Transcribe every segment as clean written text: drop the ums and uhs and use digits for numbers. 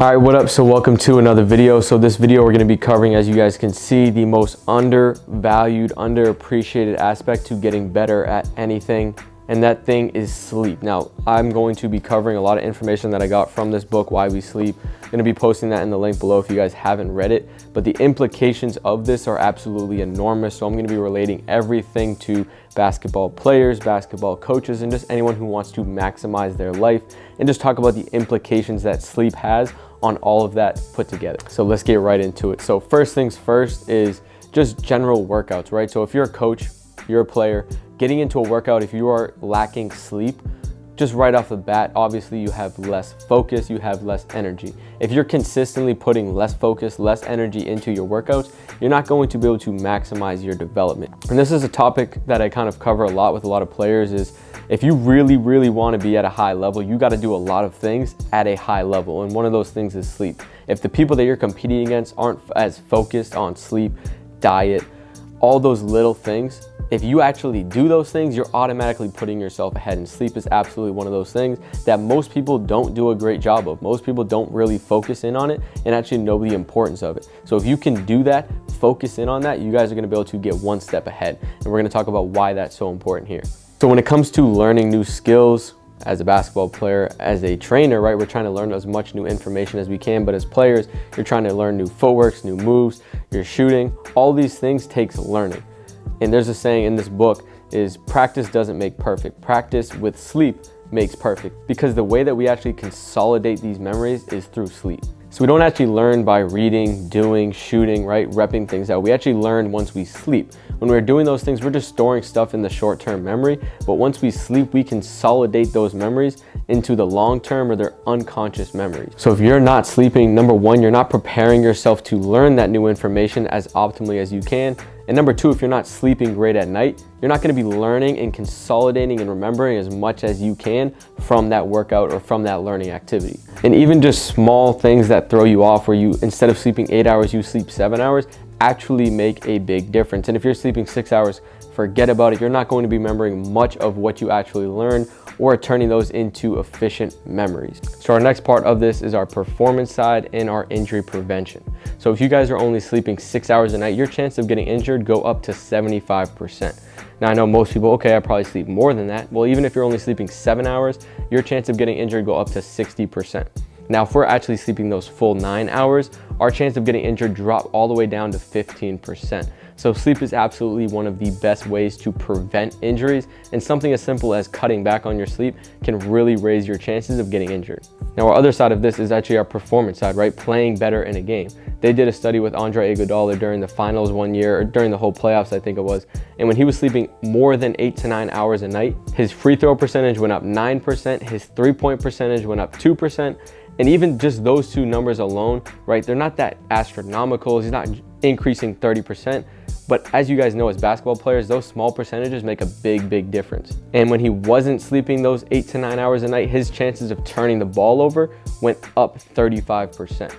All right, what up? So welcome to another video. So this video we're going to be covering, as you guys can see, the most undervalued, underappreciated aspect to getting better at anything, and that thing is sleep. Now, I'm going to be covering a lot of information that I got from this book, Why We Sleep. I'm going to be posting that in the link below if you guys haven't read it, but the implications of this are absolutely enormous. So I'm going to be relating everything to basketball players, basketball coaches, and just anyone who wants to maximize their life, and just talk about the implications that sleep has on all of that put together. So let's get right into it. So first things first is just general workouts, right? So if you're a coach, you're a player, getting into a workout, if you are lacking sleep, just right off the bat, obviously you have less focus, you have less energy. If you're consistently putting less focus, less energy into your workouts, you're not going to be able to maximize your development. And this is a topic that I kind of cover a lot with a lot of players is if you really want to be at a high level, you got to do a lot of things at a high level. And one of those things is sleep. If the people that you're competing against aren't as focused on sleep, diet, all those little things, if you actually do those things, you're automatically putting yourself ahead. And sleep is absolutely one of those things that most people don't do a great job of. Most people don't really focus in on it and actually know the importance of it. So if you can do that, focus in on that, you guys are gonna be able to get one step ahead. And we're gonna talk about why that's so important here. So when it comes to learning new skills, as a basketball player, as a trainer, right, we're trying to learn as much new information as we can, but as players, you're trying to learn new footworks, new moves, you're shooting. All these things takes learning. And there's a saying in this book is practice doesn't make perfect. Practice with sleep makes perfect, because the way that we actually consolidate these memories is through sleep. So we don't actually learn by reading, doing, shooting, right, repping things out. We actually learn once we sleep. When we're doing those things, we're just storing stuff in the short-term memory, but once we sleep, we consolidate those memories into the long-term or their unconscious memories. So if you're not sleeping, number one, you're not preparing yourself to learn that new information as optimally as you can. And number two, if you're not sleeping great at night, you're not going to be learning and consolidating and remembering as much as you can from that workout or from that learning activity. And even just small things that throw you off, where you, instead of sleeping 8 hours, you sleep 7 hours, actually make a big difference. And if you're sleeping 6 hours, forget about it. You're not going to be remembering much of what you actually learned or turning those into efficient memories. So our next part of this is our performance side and our injury prevention. So if you guys are only sleeping 6 hours a night, your chance of getting injured go up to 75%. Now I know most people, okay, I probably sleep more than that. Well, even if you're only sleeping 7 hours, your chance of getting injured go up to 60%. Now, if we're actually sleeping those full 9 hours, our chance of getting injured drop all the way down to 15%. So sleep is absolutely one of the best ways to prevent injuries, and something as simple as cutting back on your sleep can really raise your chances of getting injured. Now, our other side of this is actually our performance side, right? Playing better in a game. They did a study with Andre Iguodala during the finals one year, or during the whole playoffs, I think it was. And when he was sleeping more than 8 to 9 hours a night, his free throw percentage went up 9%, his 3-point percentage went up 2%. And even just those two numbers alone, right, they're not that astronomical. He's not increasing 30%. But as you guys know, as basketball players, those small percentages make a big difference. And when he wasn't sleeping those 8 to 9 hours a night, his chances of turning the ball over went up 35%.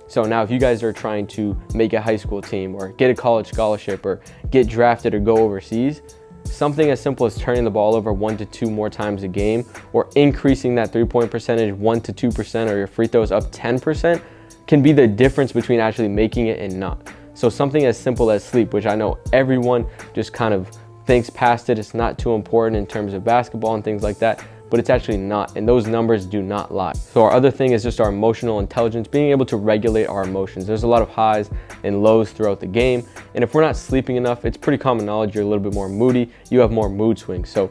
So now if you guys are trying to make a high school team or get a college scholarship or get drafted or go overseas, something as simple as turning the ball over 1 to 2 more times a game, or increasing that 3-point percentage 1 to 2%, or your free throws up 10%, can be the difference between actually making it and not. So something as simple as sleep, which I know everyone just kind of thinks past it, it's not too important in terms of basketball and things like that, but it's actually not, and those numbers do not lie. So our other thing is just our emotional intelligence, being able to regulate our emotions. There's a lot of highs and lows throughout the game, and if we're not sleeping enough, it's pretty common knowledge you're a little bit more moody, you have more mood swings. So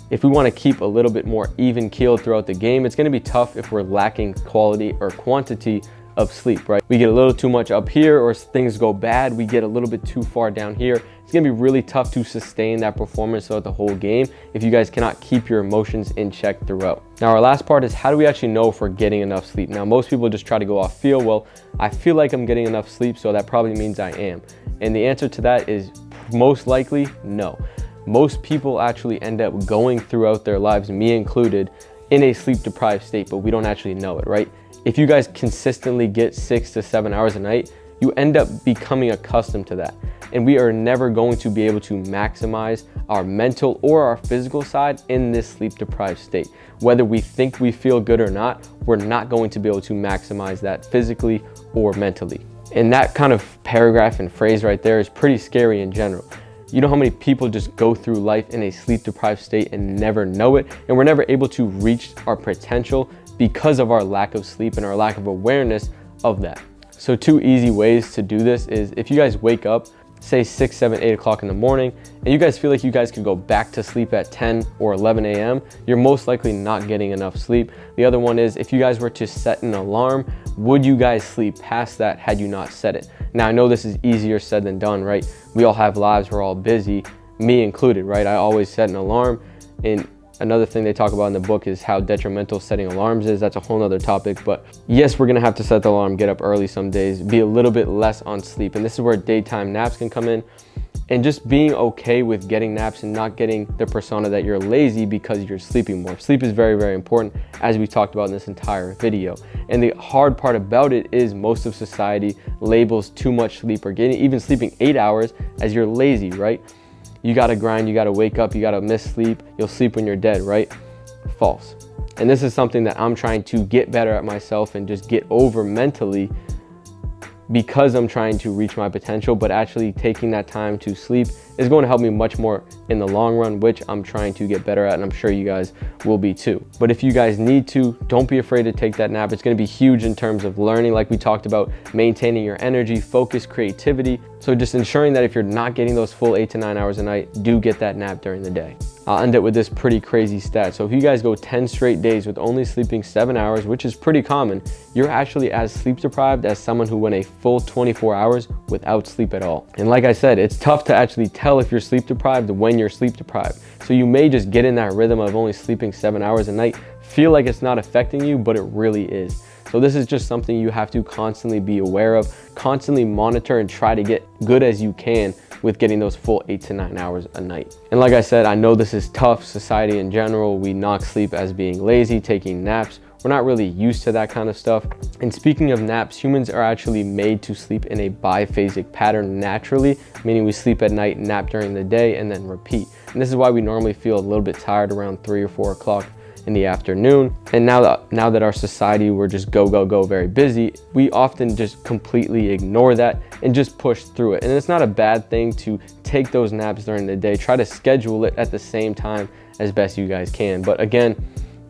if we want to keep a little bit more even keeled throughout the game, it's going to be tough if we're lacking quality or quantity of sleep, right? We get a little too much up here, or things go bad, we get a little bit too far down here. It's gonna be really tough to sustain that performance throughout the whole game if you guys cannot keep your emotions in check throughout. Now our last part is, how do we actually know if we're getting enough sleep? Now most people just try to go off feel. Well, I feel like I'm getting enough sleep, so that probably means I am. And the answer to that is most likely no. Most people actually end up going throughout their lives, me included, in a sleep deprived state, but we don't actually know it, right? If you guys consistently get 6 to 7 hours a night, you end up becoming accustomed to that. and we are never going to be able to maximize our mental or our physical side in this sleep deprived state. Whether we think we feel good or not, we're not going to be able to maximize that physically or mentally. And that kind of paragraph and phrase right there is pretty scary in general. You know how many people just go through life in a sleep deprived state and never know it, and we're never able to reach our potential because of our lack of sleep and our lack of awareness of that. So 2 easy ways to do this is, if you guys wake up, say 6, 7, 8 o'clock in the morning, and you guys feel like you guys could go back to sleep at 10 or 11 a.m., you're most likely not getting enough sleep. The other one is, if you guys were to set an alarm, would you guys sleep past that had you not set it? Now, I know this is easier said than done, right? We all have lives, we're all busy, me included, right? I always set an alarm. And another thing they talk about in the book is how detrimental setting alarms is. That's a whole nother topic, but yes, we're gonna have to set the alarm, get up early some days, be a little bit less on sleep. And this is where daytime naps can come in, and just being okay with getting naps and not getting the persona that you're lazy because you're sleeping more. Sleep is very, very important, as we talked about in this entire video. And the hard part about it is most of society labels too much sleep or even sleeping 8 hours as you're lazy, right? You gotta grind, you gotta wake up, you gotta miss sleep, you'll sleep when you're dead, right? False. And this is something that I'm trying to get better at myself and just get over mentally, because I'm trying to reach my potential. But actually taking that time to sleep is going to help me much more in the long run, which I'm trying to get better at, and I'm sure you guys will be too. But if you guys need to, don't be afraid to take that nap. It's going to be huge in terms of learning, like we talked about, maintaining your energy, focus, creativity. So just ensuring that if you're not getting those full 8 to 9 hours a night, do get that nap during the day. I'll end it with this pretty crazy stat. So if you guys go 10 straight days with only sleeping 7 hours, which is pretty common, you're actually as sleep deprived as someone who went a full 24 hours without sleep at all. And like I said, it's tough to actually tell if you're sleep deprived when you're sleep deprived. So you may just get in that rhythm of only sleeping 7 hours a night, feel like it's not affecting you, but it really is. So this is just something you have to constantly be aware of, constantly monitor, and try to get good as you can with getting those full 8 to 9 hours a night. And like I said, I know this is tough. Society in general, we knock sleep as being lazy, taking naps. We're not really used to that kind of stuff. And speaking of naps, humans are actually made to sleep in a biphasic pattern naturally, meaning we sleep at night, nap during the day, and then repeat. And this is why we normally feel a little bit tired around 3 or 4 o'clock in the afternoon. And now that our society, we're just go, very busy, we often just completely ignore that and just push through it. And it's not a bad thing to take those naps during the day. Try to schedule it at the same time as best you guys can. But again,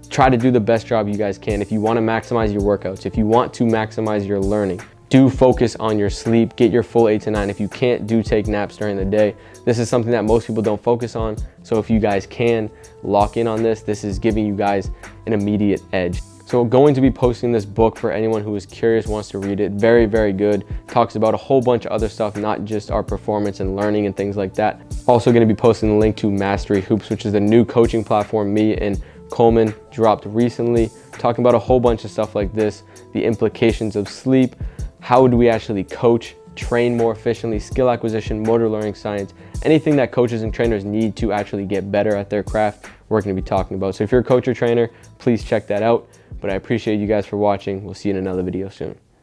try to do the best job you guys can. If you want to maximize your workouts, if you want to maximize your learning, do focus on your sleep, get your full 8 to 9. If you can't, do take naps during the day. This is something that most people don't focus on. So if you guys can lock in on this, this is giving you guys an immediate edge. So I'm going to be posting this book for anyone who is curious, wants to read it. Very, very good. Talks about a whole bunch of other stuff, not just our performance and learning and things like that. Also going to be posting the link to Mastery Hoops, which is the new coaching platform me and Coleman dropped recently, talking about a whole bunch of stuff like this, the implications of sleep, how do we actually coach, train more efficiently, skill acquisition, motor learning science, anything that coaches and trainers need to actually get better at their craft, we're going to be talking about. So if you're a coach or trainer, please check that out. But I appreciate you guys for watching. We'll see you in another video soon.